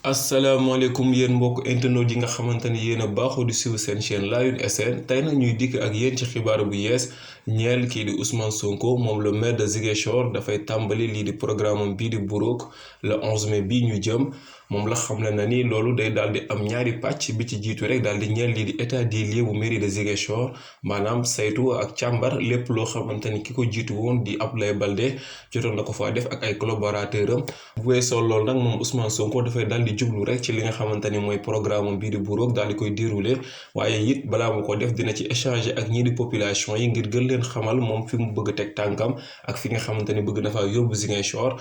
asalaamaaleykum yéen mbokk internet yi nga xamante ni yéen a baaxoo di suivre seen chaîne Laayoune SN tey nag ñuy dikk ak yéen ci xibaar bu yees ñeel kii di Ousmane Sonko moom le maire de Ziguinchor dafay tàmbali lii di programme am bii di Burok le 11 mai bii ñu jëm moom la xamle na ni loolu day daal di am ñaari pàcc bi ci jiitu rek daal di ñeel lii di état des lieux bu mairie de Ziguinchor maanaam saytu ak càmbar lépp loo xamante ni ki ko jiitu woon di Abdoulaye Baldé jotoon na ko faa def ak ay collaborateur am bu weesoo loolu nag moom Ousmane Sonko dafay daal di jublu rek ci li nga xamante ni mooy programme bii di Burok daal di koy dérouler waaye it balaa mu ko def dina ci échanger ak ñii di population yi ngir gën leen xamal moom fi mu bëgg teg tànkam ak fi nga xamante ni bëgg na faa yóbbu Ziguinchor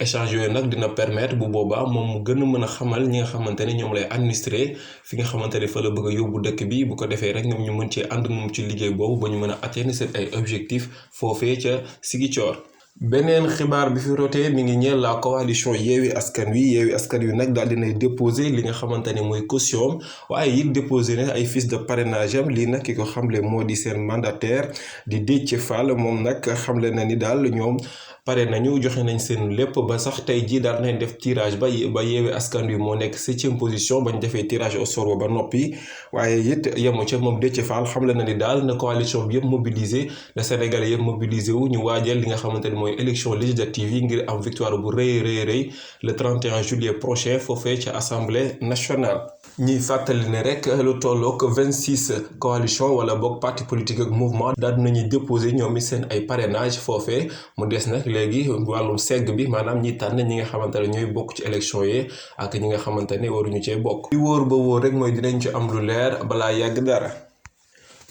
échange yooyu nag dina permettre bu boobaa moom mu gën a mën a xamal ñi nga xamante ne ñoom lay administrer fi nga xamante ne fa la bëgg a yóbbu dëkk bi bu ko defee rek ñoom ñu mën cee ànd moom ci liggéey boobu ba ñu mën a atteindre seen ay objectifs foofee ca Ziguinchor. beneen xibaar bi fi rotee mi ngi ñeel la coalition Yewwi Askan Wi nag daal dinay déposé li nga xamante ne mooy caution waaye it déposé na ay fiches de parrainage am lii nag ki ko xamle moo di seen mandataire di Déthié Fall moom nag xamle na ni daal ñoom pare nañu joxe nañ seen lépp ba sax tey jii daal nañ def tirage ba Yewwi Askan Wi moo nekk 7e position bañ defee tirage au sort ba noppi waaye it yemu ca moom Déthié Fall xamle na ni daal na coalition bi yëpp mobilisé na Sénégalais yëpp mobilisé wu ñu waajal li nga xamante ne mooy élection législative yi ngir am victoire bu rëy le 31 juillet prochain foofee ca assemblée nationale. ñuy fàttali ne rek lu tollook 26 coalition wala boog parti politique ak mouvement daal dinañuy déposé ñoom i seen ay parrainage foofee mu des nag léegi wàllum segg bi maanaam ñi tànn ñi nga xamante ne ñooy bokk ci élection yi ak ñi nga xamante ne waruñu cee bokk. li wóor ba wóor rek mooy dinañ ci am lu leer balaa yàgg dara.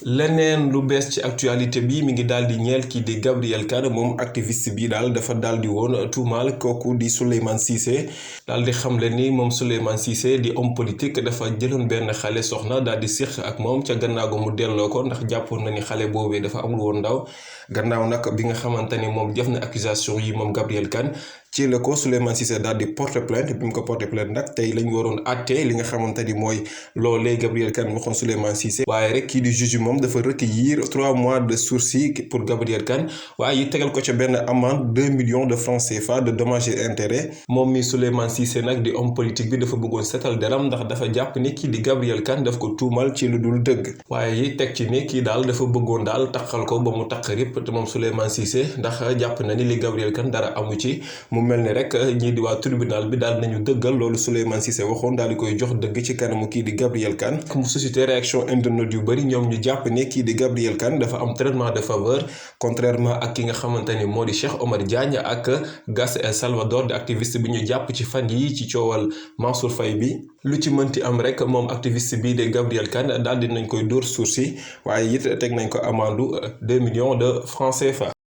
leneen lu bees ci actualité bi mi ngi daal di ñeel kii di Gabrielle Kane moom activiste bi daal dafa daal di woon tuumaal kooku di Souleymane Cissé daal di xamle ni moom Souleymane Cissé di homme politique dafa jëloon benn xale soxna daal di séq ak moom ca gannaaw mu delloo ko ndax jàppoon na ni xale boobee dafa amul woon ndaw gannaaw nag bi nga xamante ni moom def na accusation yi moom Gabrielle Kane ci la ko Souleymane Cissé daal di porter plainte bi mu ko porter plainte nag tey lañu waroon àtte li nga xamante ni mooy loolee Gabrielle Kane waxoon Souleymane Cissé waaye rek kii di juge moom dafa recueillir 3 mois de sursis pour Gabrielle Kane waaye it tegal ko ca benn amende 2 millions de francs CFA de dommages et intérêts moom mi Souleymane Cissé nag di homme politique bi dafa bëggoon setal deram ndax dafa jàpp ni kii di Gabrielle Kane daf ko tuumal ci lu dul dëgg waaye it teg ci ni kii daal dafa bëggoon daal taxal ko ba mu taq rip te moom Souleymane Cissé ndax jàpp na ni li Gabrielle Kane dara amu ci mu mel ni rek ñii di waa tribunal bi daal nañu dëggal loolu Souleymane Cissé waxoon daal di koy jox dëgg ci kanamu kii di Gabrielle Kane mu suscité réaction internet yu bëri ñoom ñu jàpp ne kii di Gabrielle Kane dafa am traitement de faveur contrairement ak ki nga xamante ni moo di Cheikh Omar Diagne ak Gas El Salvador di activiste bi ñu jàpp ci fan yi ci coowal Mansour Faye bi lu ci mënti am rek moom activiste bii de Gabrielle Kane daal di nañ koy dóor sursis waaye it teg nañ ko amandu 2 millions de francs CFA.